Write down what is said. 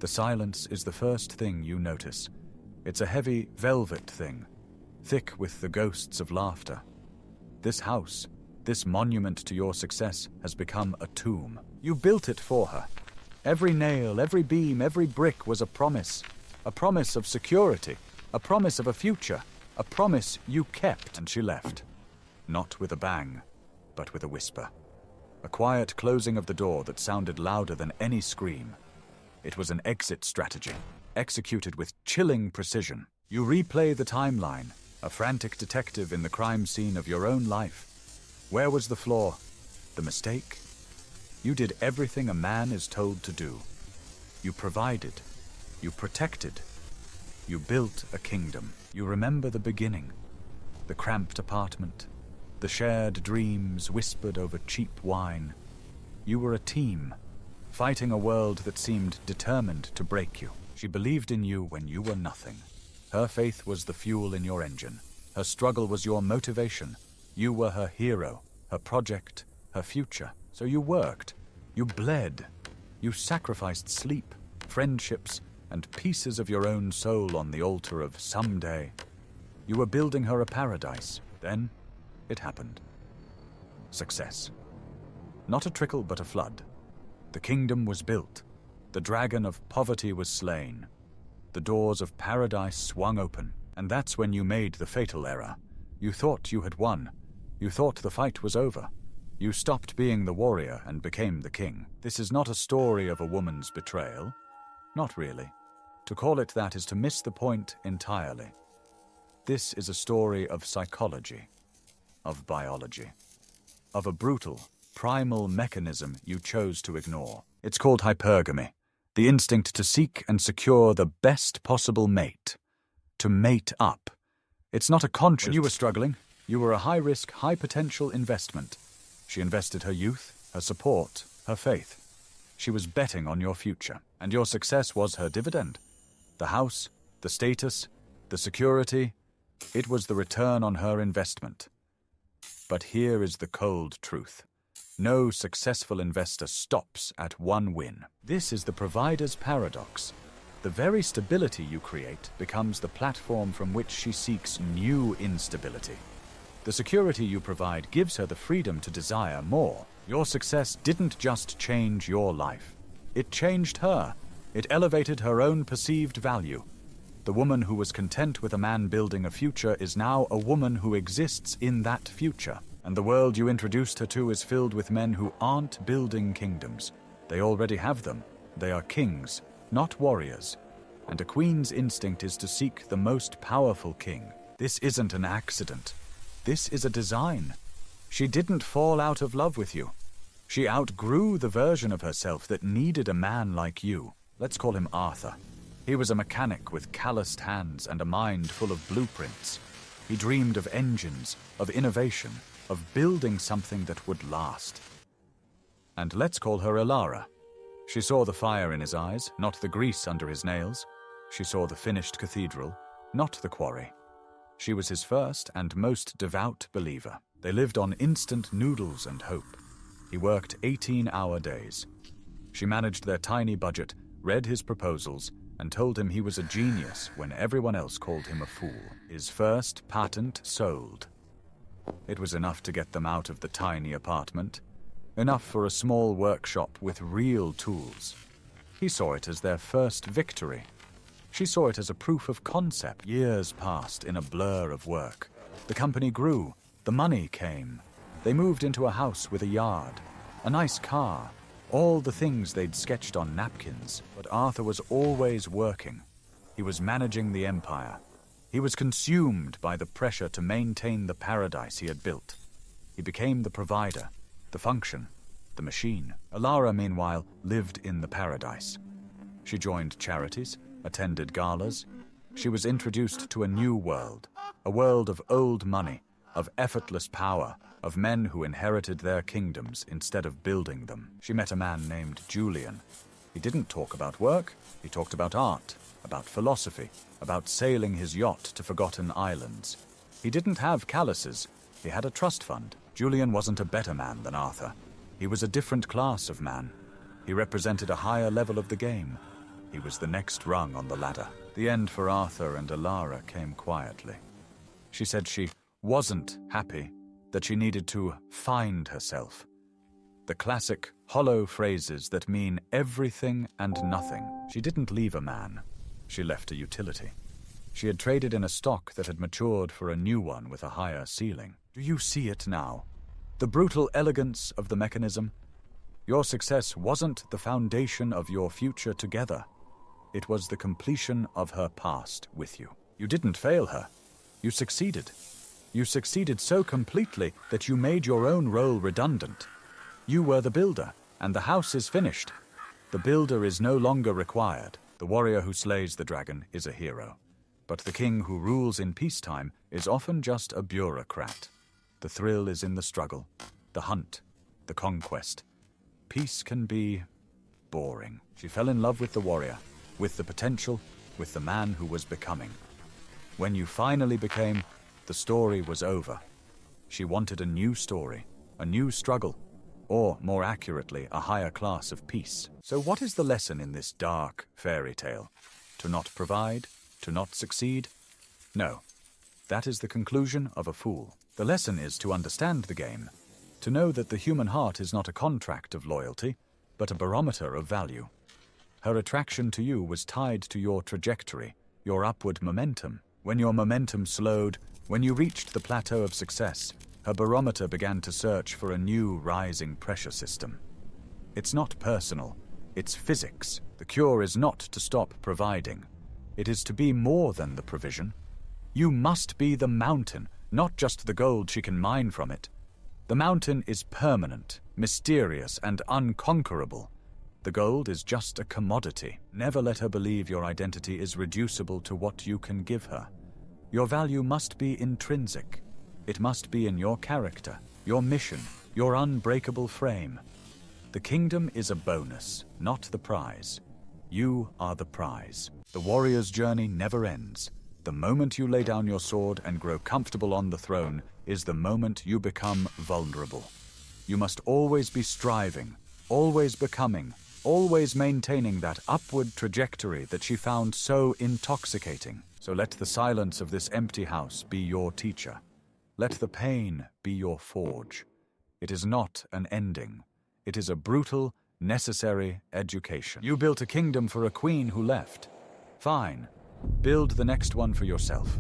The silence is the first thing you notice. It's a heavy velvet thing, thick with the ghosts of laughter. This house, this monument to your success, has become a tomb. You built it for her. Every nail, every beam, every brick was a promise of security, a promise of a future, a promise you kept. And she left, not with a bang, but with a whisper. A quiet closing of the door that sounded louder than any scream. It was an exit strategy, executed with chilling precision. You replay the timeline, a frantic detective in the crime scene of your own life. Where was the flaw? The mistake? You did everything a man is told to do. You provided. You protected. You built a kingdom. You remember the beginning. The cramped apartment. The shared dreams whispered over cheap wine. You were a team, fighting a world that seemed determined to break you. She believed in you when you were nothing. Her faith was the fuel in your engine. Her struggle was your motivation. You were her hero, her project, her future. So you worked. You bled. You sacrificed sleep, friendships, and pieces of your own soul on the altar of someday. You were building her a paradise. Then it happened. Success. Not a trickle, but a flood. The kingdom was built. The dragon of poverty was slain. The doors of paradise swung open. And that's when you made the fatal error. You thought you had won. You thought the fight was over. You stopped being the warrior and became the king. This is not a story of a woman's betrayal. Not really. To call it that is to miss the point entirely. This is a story of psychology, of biology, of a brutal, primal mechanism you chose to ignore. It's called hypergamy, the instinct to seek and secure the best possible mate, to mate up. It's not a conscious... When you were struggling, you were a high-risk, high-potential investment. She invested her youth, her support, her faith. She was betting on your future, and your success was her dividend. The house, the status, the security, it was the return on her investment. But here is the cold truth. No successful investor stops at one win. This is the provider's paradox. The very stability you create becomes the platform from which she seeks new instability. The security you provide gives her the freedom to desire more. Your success didn't just change your life. It changed her. It elevated her own perceived value. The woman who was content with a man building a future is now a woman who exists in that future. And the world you introduced her to is filled with men who aren't building kingdoms. They already have them. They are kings, not warriors. And a queen's instinct is to seek the most powerful king. This isn't an accident. This is a design. She didn't fall out of love with you. She outgrew the version of herself that needed a man like you. Let's call him Arthur. He was a mechanic with calloused hands and a mind full of blueprints. He dreamed of engines, of innovation, of building something that would last. And let's call her Elara. She saw the fire in his eyes, not the grease under his nails. She saw the finished cathedral, not the quarry. She was his first and most devout believer. They lived on instant noodles and hope. He worked 18-hour days. She managed their tiny budget, read his proposals, and told him he was a genius when everyone else called him a fool. His first patent sold. It was enough to get them out of the tiny apartment, enough for a small workshop with real tools. He saw it as their first victory. She saw it as a proof of concept. Years passed in a blur of work. The company grew. The money came. They moved into a house with a yard, a nice car, all the things they'd sketched on napkins. But Arthur was always working. He was managing the empire. He was consumed by the pressure to maintain the paradise he had built. He became the provider, the function, the machine. Elara, meanwhile, lived in the paradise. She joined charities, attended galas. She was introduced to a new world, a world of old money, of effortless power, of men who inherited their kingdoms instead of building them. She met a man named Julian. He didn't talk about work, he talked about art, about philosophy, about sailing his yacht to forgotten islands. He didn't have calluses, he had a trust fund. Julian wasn't a better man than Arthur. He was a different class of man. He represented a higher level of the game. He was the next rung on the ladder. The end for Arthur and Alara came quietly. She said she wasn't happy, that she needed to find herself. The classic, hollow phrases that mean everything and nothing. She didn't leave a man. She left a utility. She had traded in a stock that had matured for a new one with a higher ceiling. Do you see it now? The brutal elegance of the mechanism? Your success wasn't the foundation of your future together. It was the completion of her past with you. You didn't fail her. You succeeded. You succeeded so completely that you made your own role redundant. You were the builder, and the house is finished. The builder is no longer required. The warrior who slays the dragon is a hero. But the king who rules in peacetime is often just a bureaucrat. The thrill is in the struggle, the hunt, the conquest. Peace can be boring. She fell in love with the warrior, with the potential, with the man who was becoming. When you finally became, the story was over. She wanted a new story, a new struggle, or, more accurately, a higher class of peace. So what is the lesson in this dark fairy tale? To not provide? To not succeed? No. That is the conclusion of a fool. The lesson is to understand the game, to know that the human heart is not a contract of loyalty, but a barometer of value. Her attraction to you was tied to your trajectory, your upward momentum. When your momentum slowed, when you reached the plateau of success, her barometer began to search for a new rising pressure system. It's not personal, it's physics. The cure is not to stop providing. It is to be more than the provision. You must be the mountain, not just the gold she can mine from it. The mountain is permanent, mysterious, and unconquerable. The gold is just a commodity. Never let her believe your identity is reducible to what you can give her. Your value must be intrinsic. It must be in your character, your mission, your unbreakable frame. The kingdom is a bonus, not the prize. You are the prize. The warrior's journey never ends. The moment you lay down your sword and grow comfortable on the throne is the moment you become vulnerable. You must always be striving, always becoming, always maintaining that upward trajectory that she found so intoxicating. So let the silence of this empty house be your teacher. Let the pain be your forge. It is not an ending. It is a brutal, necessary education. You built a kingdom for a queen who left. Fine. Build the next one for yourself.